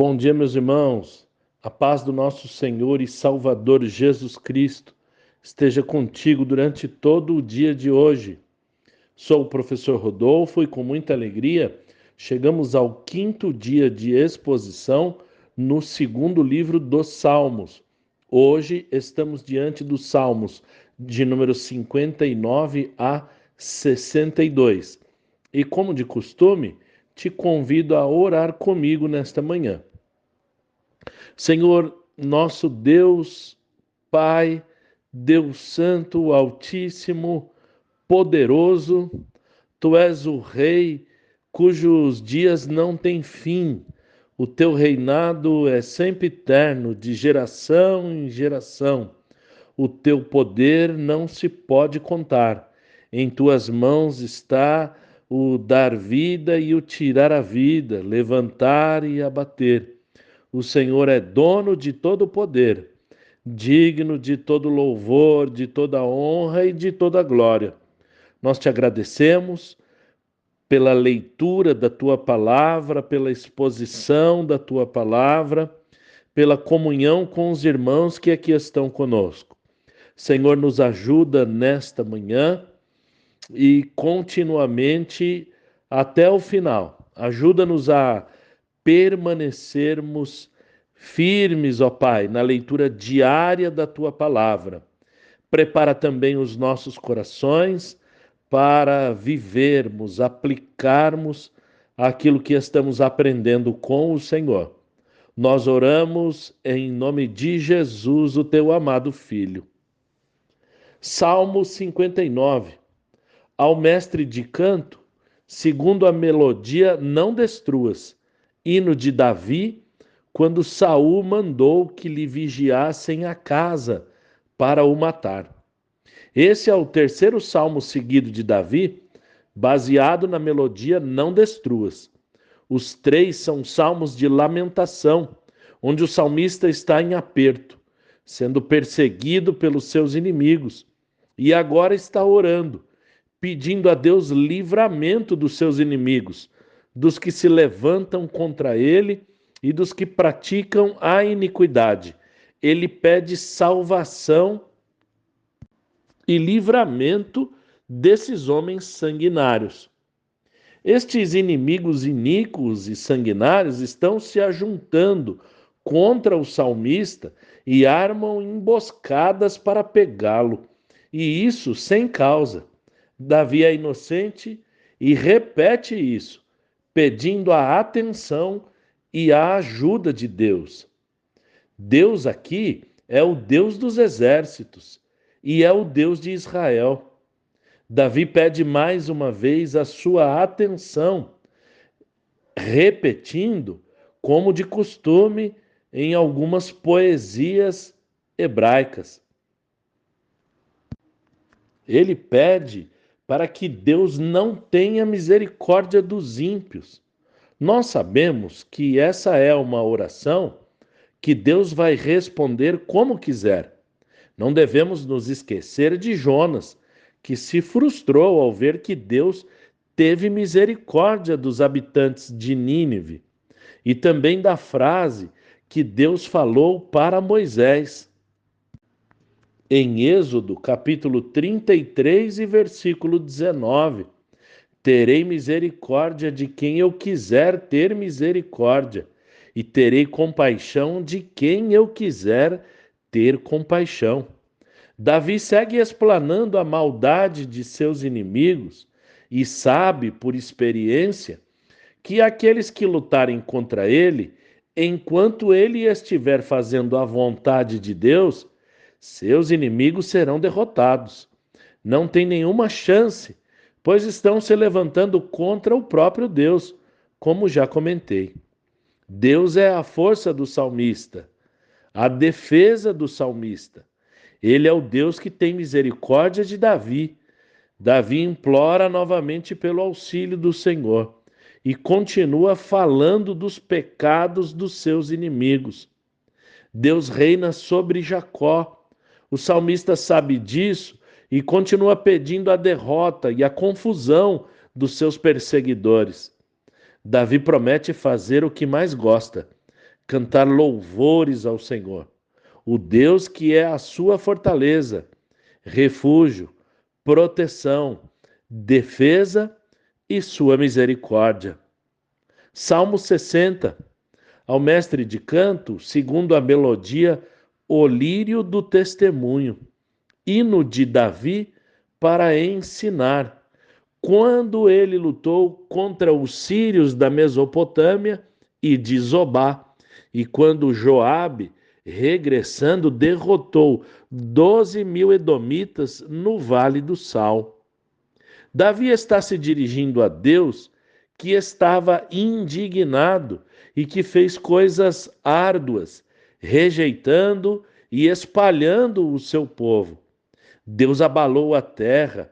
Bom dia, meus irmãos. A paz do nosso Senhor e Salvador Jesus Cristo esteja contigo durante todo o dia de hoje. Sou o professor Rodolfo e com muita alegria chegamos ao quinto dia de exposição no segundo livro dos Salmos. Hoje estamos diante dos Salmos de número 59 a 62. E como de costume, te convido a orar comigo nesta manhã. Senhor, nosso Deus, Pai, Deus Santo, Altíssimo, Poderoso, Tu és o Rei cujos dias não têm fim. O teu reinado é sempre eterno, de geração em geração. O teu poder não se pode contar. Em tuas mãos está o dar vida e o tirar a vida, levantar e abater. O Senhor é dono de todo o poder, digno de todo louvor, de toda honra e de toda glória. Nós te agradecemos pela leitura da tua palavra, pela exposição da tua palavra, pela comunhão com os irmãos que aqui estão conosco. Senhor, nos ajuda nesta manhã e continuamente até o final. Ajuda-nos a permanecermos firmes, ó Pai, na leitura diária da tua palavra. Prepara também os nossos corações para vivermos, aplicarmos aquilo que estamos aprendendo com o Senhor. Nós oramos em nome de Jesus, o teu amado Filho. Salmo 59. Ao mestre de canto, segundo a melodia, não destruas. Hino de Davi, quando Saul mandou que lhe vigiassem a casa para o matar. Esse é o terceiro salmo seguido de Davi, baseado na melodia Não Destruas. Os três são salmos de lamentação, onde o salmista está em aperto, sendo perseguido pelos seus inimigos, e agora está orando, pedindo a Deus livramento dos seus inimigos, dos que se levantam contra ele e dos que praticam a iniquidade. Ele pede salvação e livramento desses homens sanguinários. Estes inimigos iníquos e sanguinários estão se ajuntando contra o salmista e armam emboscadas para pegá-lo, e isso sem causa. Davi é inocente e repete isso, pedindo a atenção e a ajuda de Deus. Deus aqui é o Deus dos exércitos e é o Deus de Israel. Davi pede mais uma vez a sua atenção, repetindo, como de costume, em algumas poesias hebraicas. Ele pede para que Deus não tenha misericórdia dos ímpios. Nós sabemos que essa é uma oração que Deus vai responder como quiser. Não devemos nos esquecer de Jonas, que se frustrou ao ver que Deus teve misericórdia dos habitantes de Nínive, e também da frase que Deus falou para Moisés. Em Êxodo, capítulo 33 e versículo 19, terei misericórdia de quem eu quiser ter misericórdia, e terei compaixão de quem eu quiser ter compaixão. Davi segue explanando a maldade de seus inimigos e sabe, por experiência, que aqueles que lutarem contra ele, enquanto ele estiver fazendo a vontade de Deus, seus inimigos serão derrotados. Não tem nenhuma chance, pois estão se levantando contra o próprio Deus, como já comentei. Deus é a força do salmista, a defesa do salmista. Ele é o Deus que tem misericórdia de Davi. Davi implora novamente pelo auxílio do Senhor e continua falando dos pecados dos seus inimigos. Deus reina sobre Jacó. O salmista sabe disso e continua pedindo a derrota e a confusão dos seus perseguidores. Davi promete fazer o que mais gosta: cantar louvores ao Senhor, o Deus que é a sua fortaleza, refúgio, proteção, defesa e sua misericórdia. Salmo 60. Ao mestre de canto, segundo a melodia, o lírio do testemunho, hino de Davi para ensinar, quando ele lutou contra os sírios da Mesopotâmia e de Zobá, e quando Joabe, regressando, derrotou 12.000 edomitas no Vale do Sal. Davi está se dirigindo a Deus, que estava indignado e que fez coisas árduas, rejeitando e espalhando o seu povo. Deus abalou a terra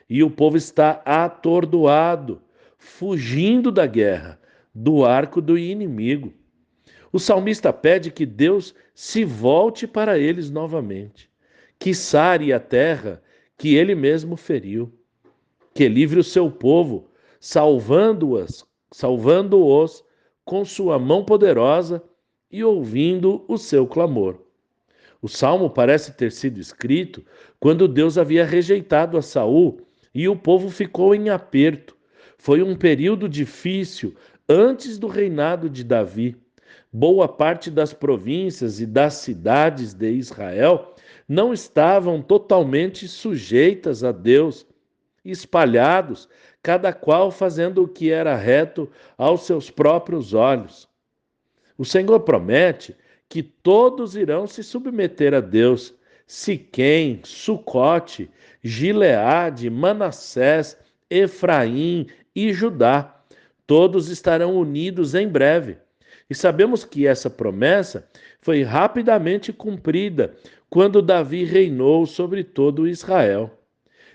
e o povo está atordoado, fugindo da guerra, do arco do inimigo. O salmista pede que Deus se volte para eles novamente, que sare a terra que ele mesmo feriu, que livre o seu povo, salvando-os com sua mão poderosa e ouvindo o seu clamor. O salmo parece ter sido escrito quando Deus havia rejeitado a Saul e o povo ficou em aperto. Foi um período difícil antes do reinado de Davi. Boa parte das províncias e das cidades de Israel não estavam totalmente sujeitas a Deus, espalhados, cada qual fazendo o que era reto aos seus próprios olhos. O Senhor promete que todos irão se submeter a Deus: Siquém, Sucote, Gileade, Manassés, Efraim e Judá. Todos estarão unidos em breve. E sabemos que essa promessa foi rapidamente cumprida quando Davi reinou sobre todo Israel.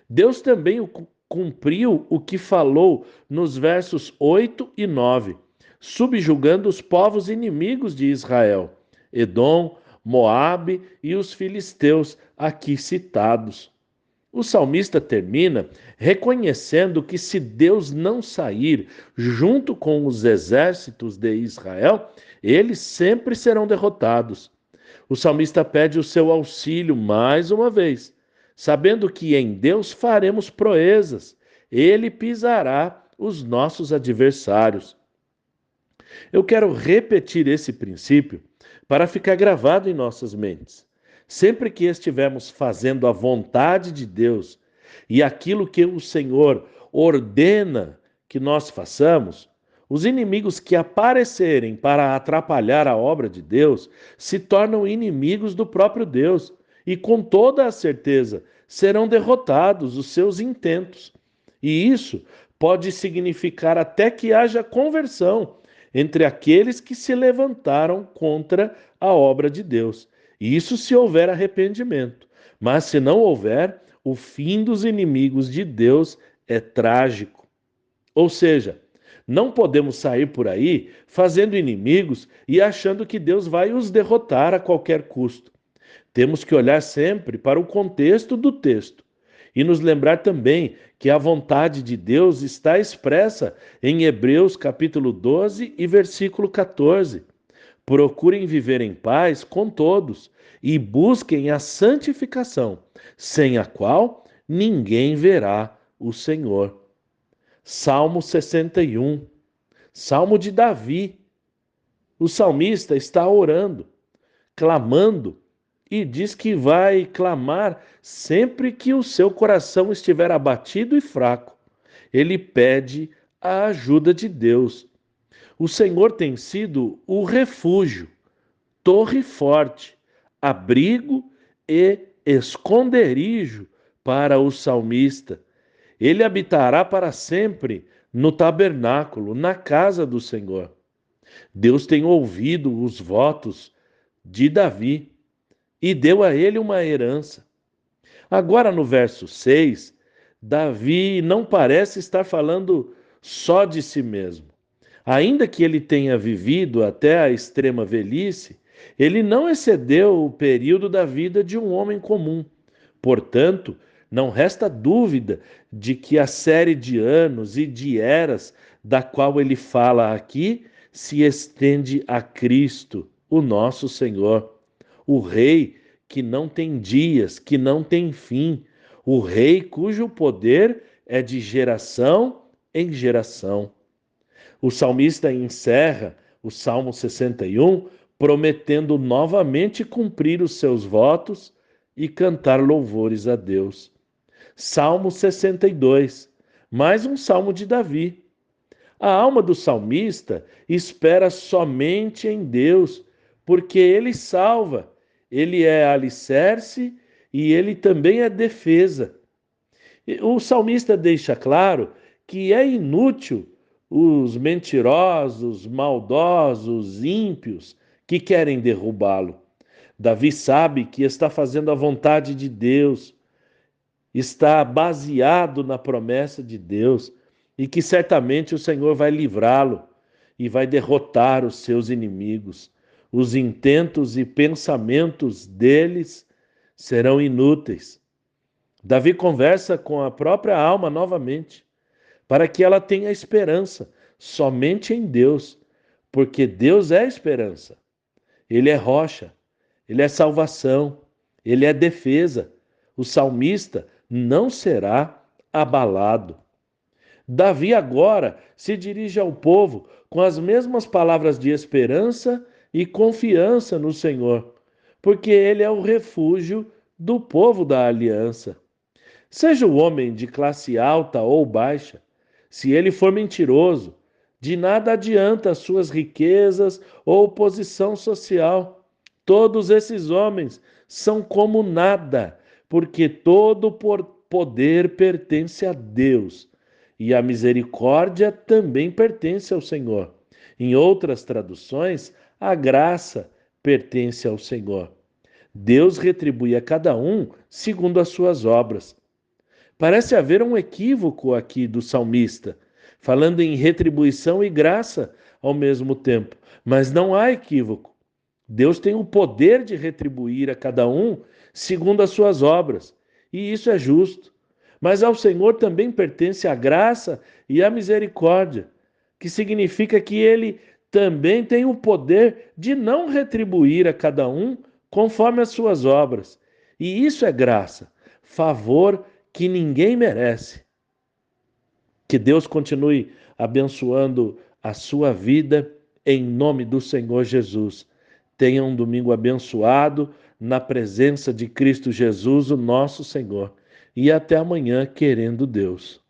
Deus também cumpriu o que falou nos versos 8 e 9, subjugando os povos inimigos de Israel, Edom, Moabe e os filisteus aqui citados. O salmista termina reconhecendo que se Deus não sair junto com os exércitos de Israel, eles sempre serão derrotados. O salmista pede o seu auxílio mais uma vez, sabendo que em Deus faremos proezas, ele pisará os nossos adversários. Eu quero repetir esse princípio para ficar gravado em nossas mentes. Sempre que estivermos fazendo a vontade de Deus e aquilo que o Senhor ordena que nós façamos, os inimigos que aparecerem para atrapalhar a obra de Deus se tornam inimigos do próprio Deus e, com toda a certeza, serão derrotados os seus intentos. E isso pode significar até que haja conversão entre aqueles que se levantaram contra a obra de Deus. Isso se houver arrependimento. Mas se não houver, o fim dos inimigos de Deus é trágico. Ou seja, não podemos sair por aí fazendo inimigos e achando que Deus vai os derrotar a qualquer custo. Temos que olhar sempre para o contexto do texto e nos lembrar também que a vontade de Deus está expressa em Hebreus capítulo 12 e versículo 14. Procurem viver em paz com todos e busquem a santificação, sem a qual ninguém verá o Senhor. Salmo 61, Salmo de Davi. O salmista está orando, clamando, e diz que vai clamar sempre que o seu coração estiver abatido e fraco. Ele pede a ajuda de Deus. O Senhor tem sido o refúgio, torre forte, abrigo e esconderijo para o salmista. Ele habitará para sempre no tabernáculo, na casa do Senhor. Deus tem ouvido os votos de Davi e deu a ele uma herança. Agora, no verso 6, Davi não parece estar falando só de si mesmo. Ainda que ele tenha vivido até a extrema velhice, ele não excedeu o período da vida de um homem comum. Portanto, não resta dúvida de que a série de anos e de eras da qual ele fala aqui se estende a Cristo, o nosso Senhor, o Rei que não tem dias, que não tem fim, o Rei cujo poder é de geração em geração. O salmista encerra o Salmo 61 prometendo novamente cumprir os seus votos e cantar louvores a Deus. Salmo 62, mais um salmo de Davi. A alma do salmista espera somente em Deus, porque ele salva, ele é alicerce e ele também é defesa. O salmista deixa claro que é inútil os mentirosos, maldosos, ímpios que querem derrubá-lo. Davi sabe que está fazendo a vontade de Deus, está baseado na promessa de Deus e que certamente o Senhor vai livrá-lo e vai derrotar os seus inimigos. Os intentos e pensamentos deles serão inúteis. Davi conversa com a própria alma novamente, para que ela tenha esperança somente em Deus, porque Deus é esperança. Ele é rocha, ele é salvação, ele é defesa. O salmista não será abalado. Davi agora se dirige ao povo com as mesmas palavras de esperança e confiança no Senhor, porque ele é o refúgio do povo da aliança. Seja o homem de classe alta ou baixa, se ele for mentiroso, de nada adianta as suas riquezas ou posição social. Todos esses homens são como nada, porque todo poder pertence a Deus e a misericórdia também pertence ao Senhor. Em outras traduções, a graça pertence ao Senhor. Deus retribui a cada um segundo as suas obras. Parece haver um equívoco aqui do salmista, falando em retribuição e graça ao mesmo tempo. Mas não há equívoco. Deus tem o poder de retribuir a cada um segundo as suas obras, e isso é justo. Mas ao Senhor também pertence a graça e a misericórdia, que significa que ele também tem o poder de não retribuir a cada um conforme as suas obras. E isso é graça, favor que ninguém merece. Que Deus continue abençoando a sua vida em nome do Senhor Jesus. Tenha um domingo abençoado na presença de Cristo Jesus, o nosso Senhor. E até amanhã, querendo Deus.